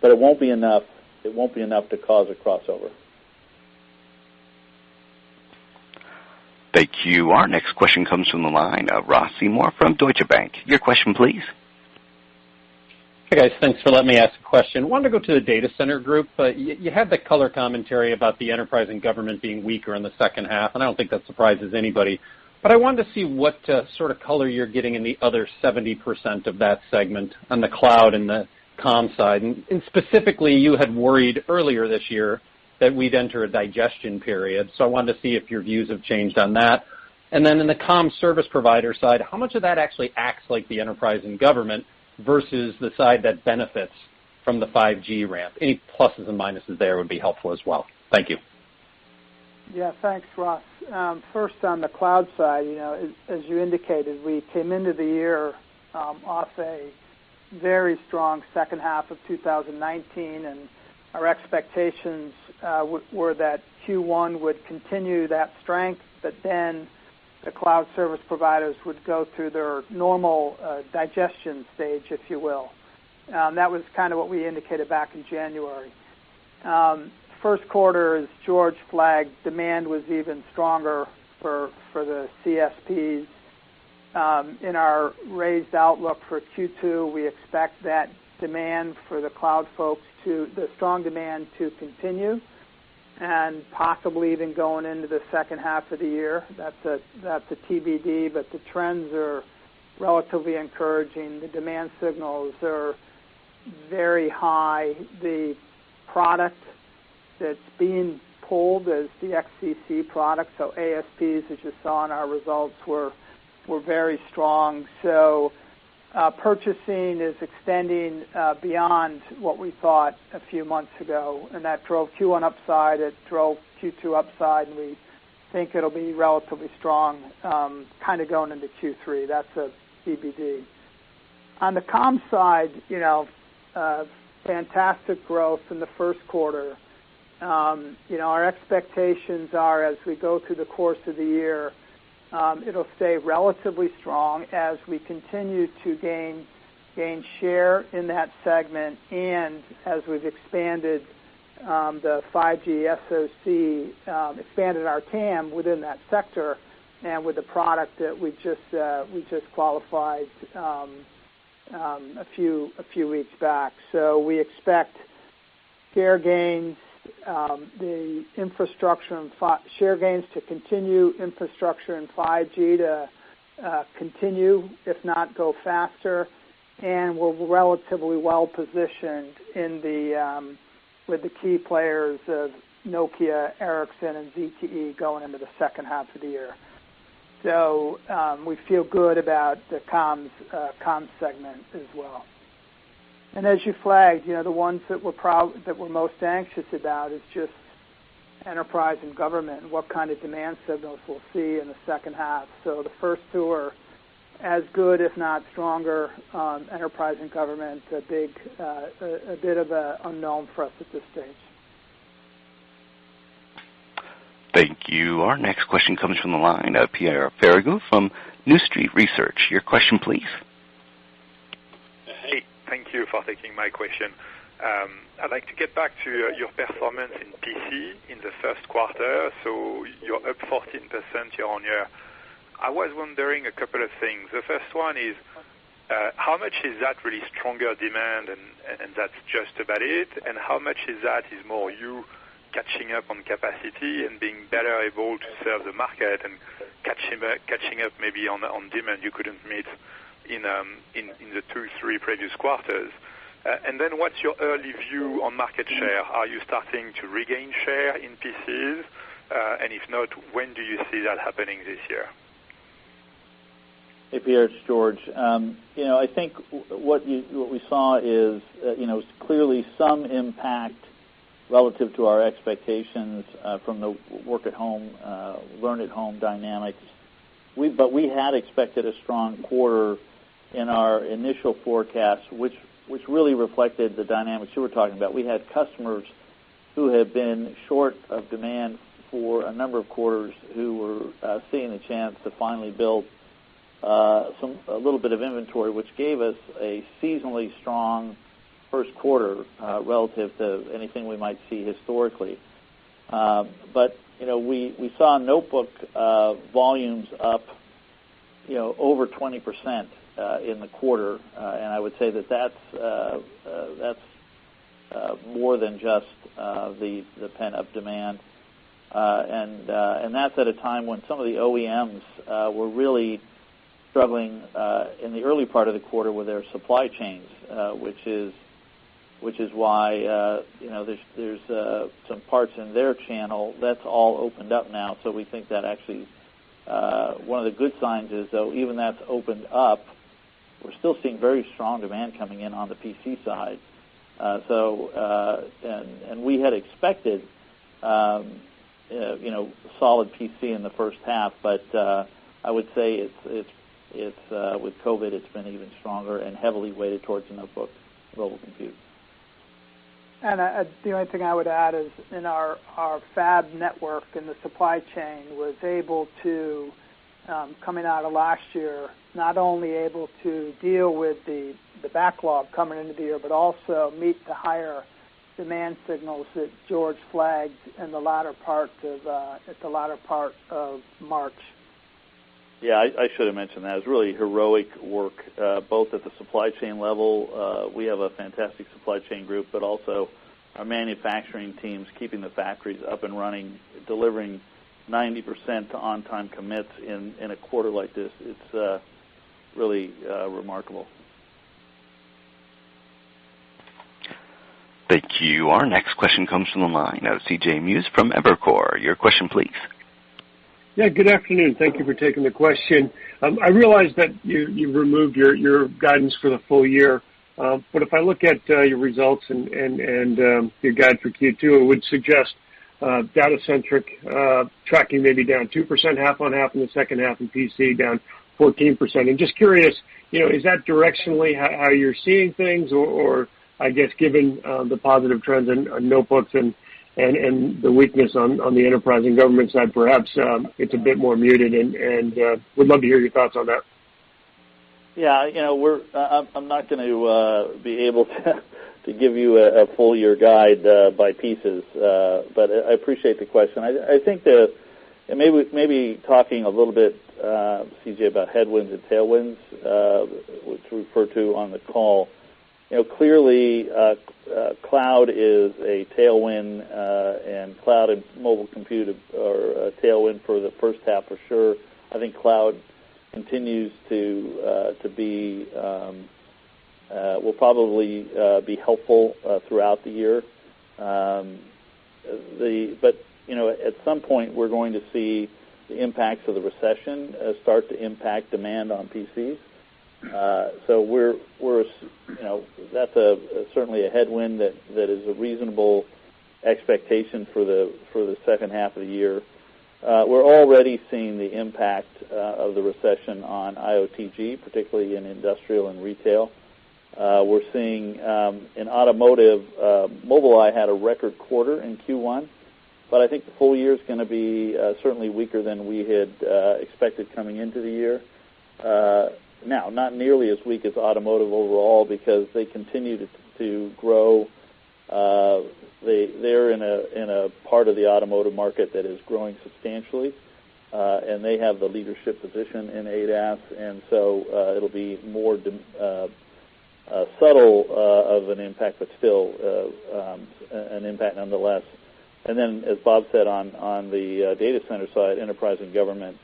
But it won't be enough. It won't be enough to cause a crossover. Thank you. Our next question comes from the line of Ross Seymour from Deutsche Bank. Your question, please. Hey, guys. Thanks for letting me ask a question. I wanted to go to the data center group. You had the color commentary about the enterprise and government being weaker in the second half, and I don't think that surprises anybody. But I wanted to see what sort of color you're getting in the other 70% of that segment on the cloud and the comm side. And specifically, you had worried earlier this year that we'd enter a digestion period. So I wanted to see if your views have changed on that. And then in the comm service provider side, how much of that actually acts like the enterprise and government versus the side that benefits from the 5G ramp? Any pluses and minuses there would be helpful as well. Thank you. Yeah, thanks, Ross. First, on the cloud side, as you indicated, we came into the year off a very strong second half of 2019, and our expectations were that Q1 would continue that strength, but then the cloud service providers would go through their normal digestion stage, if you will. That was kind of what we indicated back in January. First quarter, as George flagged, demand was even stronger for the CSPs. In our raised outlook for Q2, we expect that demand for the cloud folks the strong demand to continue, and possibly even going into the second half of the year. That's a TBD, but the trends are relatively encouraging. The demand signals are very high. The product that's being pulled is the XCC product, so ASPs, as you saw in our results, were very strong. So purchasing is extending beyond what we thought a few months ago, and that drove Q1 upside. It drove Q2 upside, and we think it'll be relatively strong kind of going into Q3. That's a TBD. On the comm side, fantastic growth in the first quarter. Our expectations are as we go through the course of the year, it'll stay relatively strong as we continue to gain share in that segment, and as we've expanded the 5G SoC, expanded our TAM within that sector, and with the product that we just qualified a few weeks back. So we expect share gains, the infrastructure and share gains to continue, infrastructure and 5G to continue, if not go faster, and we're relatively well positioned in the with the key players of Nokia, Ericsson, and ZTE going into the second half of the year. So we feel good about the comms segment as well. And as you flagged, the ones that we're most anxious about is just enterprise and government and what kind of demand signals we'll see in the second half. So the first two are as good, if not stronger. Enterprise and government, a bit of an unknown for us at this stage. Thank you. Our next question comes from the line of Pierre Ferragu from New Street Research. Your question, please. Hey, thank you for taking my question. I'd like to get back to your performance in PC in the first quarter. So you're up 14% year on year. I was wondering a couple of things. The first one is, how much is that really stronger demand, and that's just about it? And how much is more you catching up on capacity and being better able to serve the market and catching up maybe on demand you couldn't meet in the 2-3 previous quarters? And then what's your early view on market share? Are you starting to regain share in PCs? And if not, when do you see that happening this year? Hey, Pierre, it's George. I think what we saw is, clearly some impact relative to our expectations from the work-at-home, learn-at-home dynamics. But we had expected a strong quarter in our initial forecast, which really reflected the dynamics you were talking about. We had customers who had been short of demand for a number of quarters who were seeing a chance to finally build a little bit of inventory, which gave us a seasonally strong first quarter relative to anything we might see historically. But we saw notebook volumes up over 20% in the quarter, and I would say that's more than just the pent-up demand, and that's at a time when some of the OEMs were really struggling in the early part of the quarter with their supply chains, which is why there's some parts in their channel that's all opened up now. So we think that actually one of the good signs is, though, even that's opened up, we're still seeing very strong demand coming in on the PC side. And we had expected solid PC in the first half, but I would say it's with COVID, it's been even stronger and heavily weighted towards the notebook, mobile compute. And the only thing I would add is in our fab network and the supply chain was able to, coming out of last year, not only able to deal with the backlog coming into the year, but also meet the higher demand signals that George flagged in the latter part of March. Yeah, I should have mentioned that. It was really heroic work, both at the supply chain level. We have a fantastic supply chain group, but also our manufacturing teams keeping the factories up and running, delivering 90% on-time commits in a quarter like this. It's really remarkable. Thank you. Our next question comes from the line of C.J. Muse from Evercore. Your question, please. Yeah, good afternoon. Thank you for taking the question. I realize that you removed your guidance for the full year, but if I look at your results and your guide for Q2, it would suggest data-centric tracking maybe down 2% half on half in the second half, and PC down 14%. And just curious, is that directionally how you're seeing things, or I guess given the positive trends in notebooks and the weakness on the enterprise and government side, perhaps it's a bit more muted, and would love to hear your thoughts on that. Yeah, I'm not going to be able to give you a full year guide by pieces, but I appreciate the question. I think that maybe talking a little bit, CJ, about headwinds and tailwinds, which we referred to on the call. Clearly, cloud is a tailwind, and cloud and mobile compute are a tailwind for the first half for sure. I think cloud continues to be will probably be helpful throughout the year. But at some point we're going to see the impacts of the recession start to impact demand on PCs. So we're that's certainly a headwind that is a reasonable expectation for the second half of the year. We're already seeing the impact of the recession on IOTG, particularly in industrial and retail. We're seeing in automotive, Mobileye had a record quarter in Q1, but I think the full year is going to be certainly weaker than we had expected coming into the year. Now, not nearly as weak as automotive overall because they continue to grow. They're in a part of the automotive market that is growing substantially, and they have the leadership position in ADAS, and so it'll be more subtle of an impact, but still an impact nonetheless. And then, as Bob said, on the data center side, enterprise and government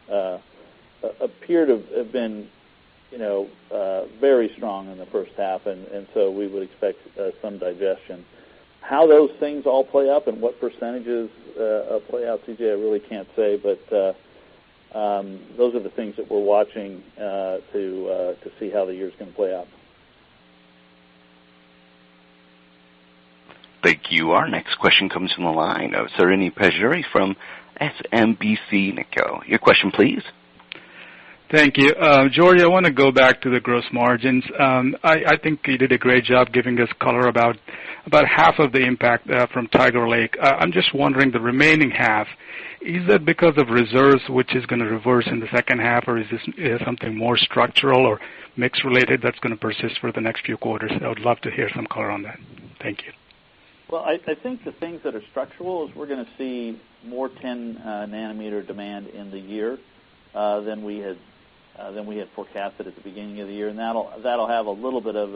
appear to have been very strong in the first half, and so we would expect some digestion. How those things all play up and what percentages play out, CJ, I really can't say, but those are the things that we're watching to see how the year's going to play out. Thank you. Our next question comes from the line of Srini Pajjuri from SMBC Nikko. Your question, please. Thank you. George, I want to go back to the gross margins. I think you did a great job giving us color about half of the impact from Tiger Lake. I'm just wondering, the remaining half, is that because of reserves, which is going to reverse in the second half, or is this something more structural or mix-related that's going to persist for the next few quarters? I would love to hear some color on that. Thank you. Well, I think the things that are structural is we're going to see more 10-nanometer demand in the year than we had forecasted at the beginning of the year, and that'll have a little bit of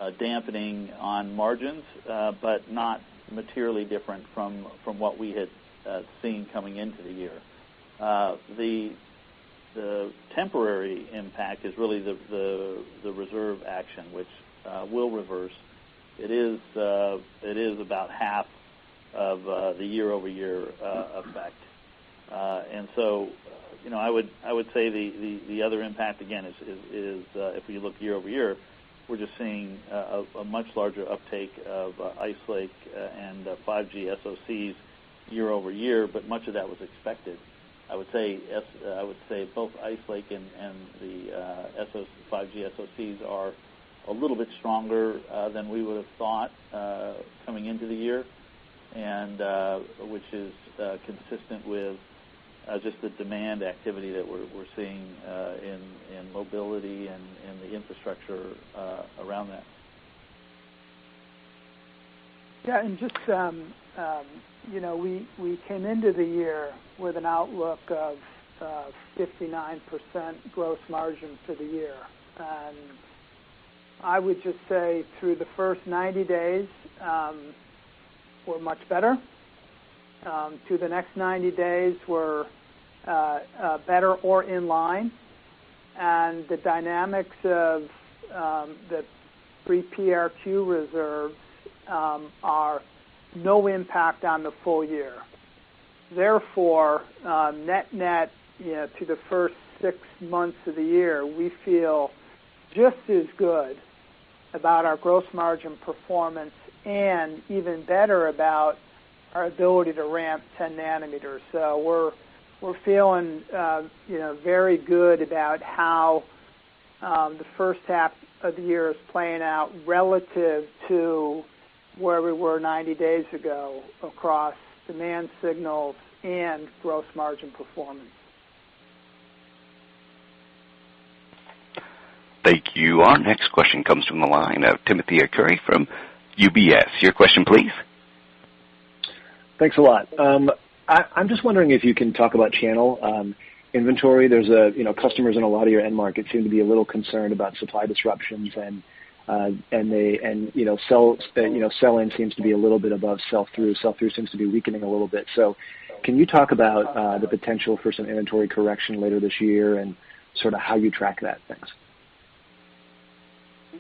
a dampening on margins, but not materially different from what we had seen coming into the year. The temporary impact is really the reserve action, which will reverse. It is about half of the year-over-year effect, and so I would say the other impact again is if we look year-over-year, we're just seeing a much larger uptake of Ice Lake and 5G SoCs year-over-year, but much of that was expected. I would say both Ice Lake and the 5G SoCs are a little bit stronger than we would have thought coming into the year, and which is consistent with just the demand activity that we're seeing in mobility and the infrastructure around that. Yeah, and just we came into the year with an outlook of 59% gross margin for the year, and I would just say through the first 90 days, we're much better. To the next 90 days, we're better or in line. And the dynamics of the pre-PRQ reserves are no impact on the full year. Therefore, net-net, to the first 6 months of the year, we feel just as good about our gross margin performance and even better about our ability to ramp 10 nanometers. So we're feeling very good about how the first half of the year is playing out relative to where we were 90 days ago across demand signals and gross margin performance. Thank you. Our next question comes from the line of Timothy Arcuri from UBS. Your question, please. Thanks a lot. I'm just wondering if you can talk about channel inventory. There's customers in a lot of your end markets seem to be a little concerned about supply disruptions, and sell-in seems to be a little bit above sell-through. Sell-through seems to be weakening a little bit. So, can you talk about the potential for some inventory correction later this year and sort of how you track that? Thanks.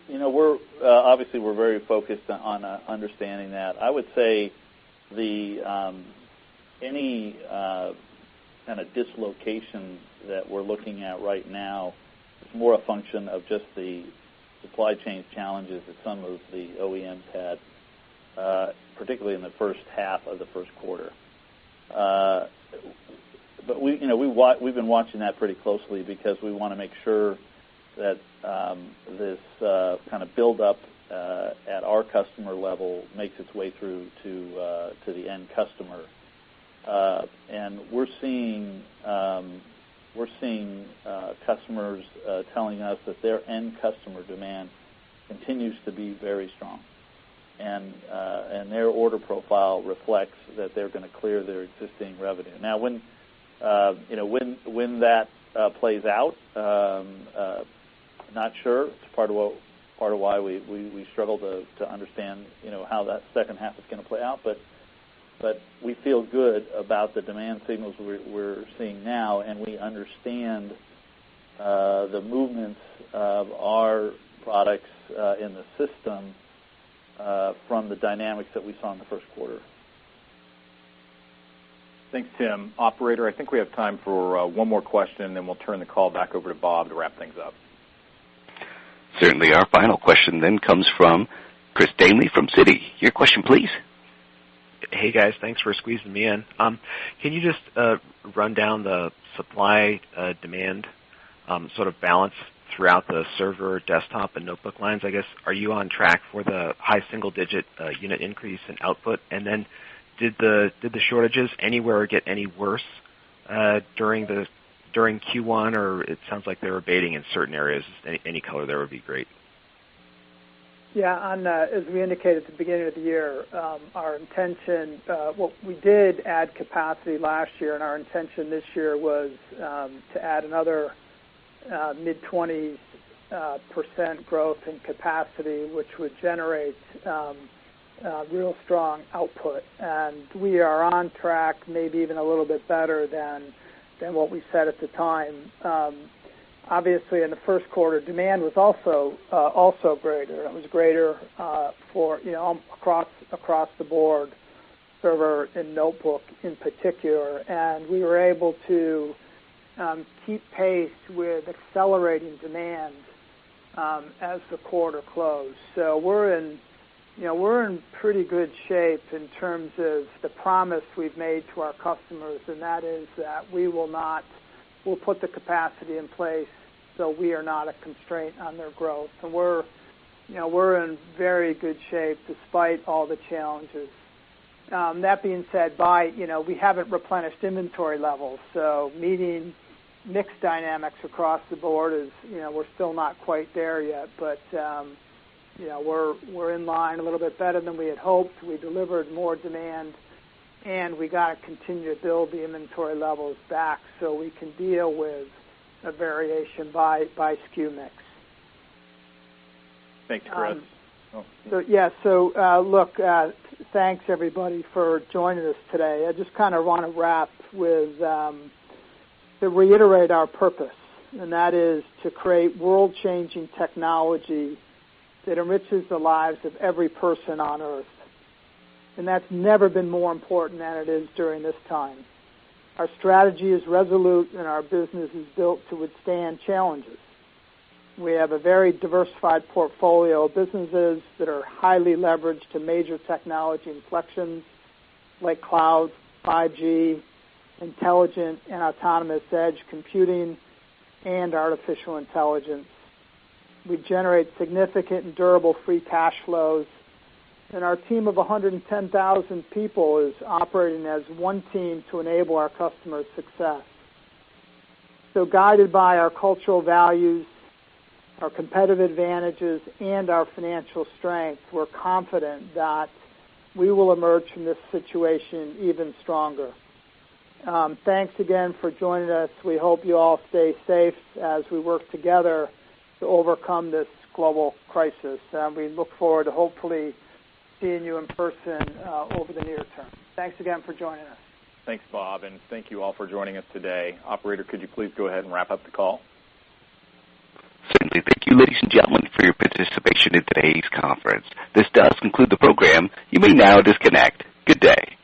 We're obviously very focused on understanding that. I would say any kind of dislocation that we're looking at right now is more a function of just the supply chain challenges that some of the OEMs had, particularly in the first half of the first quarter. But we've been watching that pretty closely because we want to make sure that this kind of build-up at our customer level makes its way through to the end customer. And we're seeing customers telling us that their end customer demand continues to be very strong, and their order profile reflects that they're going to clear their existing revenue. Now, when that plays out, not sure. It's part of why we struggle to understand how that second half is going to play out, but we feel good about the demand signals we're seeing now, and we understand the movements of our products in the system from the dynamics that we saw in the first quarter. Thanks, Tim. Operator, I think we have time for one more question, and then we'll turn the call back over to Bob to wrap things up. Certainly. Our final question then comes from Chris Danely from Citi. Your question, please. Hey, guys. Thanks for squeezing me in. Can you just run down the supply-demand sort of balance throughout the server, desktop, and notebook lines, I guess? Are you on track for the high single-digit unit increase in output? And then did the shortages anywhere get any worse during Q1, or it sounds like they're abating in certain areas? Any color there would be great. Yeah, as we indicated at the beginning of the year, our intention, we did add capacity last year, and our intention this year was to add another mid-20% growth in capacity, which would generate real strong output. And we are on track, maybe even a little bit better than what we said at the time. Obviously, in the first quarter, demand was also greater. It was greater for across the board, server and notebook in particular, and we were able to keep pace with accelerating demand as the quarter closed. So we're in pretty good shape in terms of the promise we've made to our customers, and that is that we'll put the capacity in place so we are not a constraint on their growth. And we're in very good shape despite all the challenges. That being said, we haven't replenished inventory levels, so meeting mixed dynamics across the board is, we're still not quite there yet, but we're in line a little bit better than we had hoped. We delivered more demand, and we got to continue to build the inventory levels back so we can deal with a variation by SKU mix. Thanks, Chris. Thanks everybody for joining us today. I just kind of want to wrap with to reiterate our purpose, and that is to create world-changing technology that enriches the lives of every person on Earth. And that's never been more important than it is during this time. Our strategy is resolute, and our business is built to withstand challenges. We have a very diversified portfolio of businesses that are highly leveraged to major technology inflections, like cloud, 5G, intelligent and autonomous edge computing, and artificial intelligence. We generate significant and durable free cash flows, and our team of 110,000 people is operating as one team to enable our customers' success. So guided by our cultural values, our competitive advantages, and our financial strength, we're confident that we will emerge from this situation even stronger. Thanks again for joining us. We hope you all stay safe as we work together to overcome this global crisis. We look forward to hopefully seeing you in person over the near term. Thanks again for joining us. Thanks, Bob, and thank you all for joining us today. Operator, could you please go ahead and wrap up the call? Certainly. Thank you, ladies and gentlemen, for your participation in today's conference. This does conclude the program. You may now disconnect. Good day.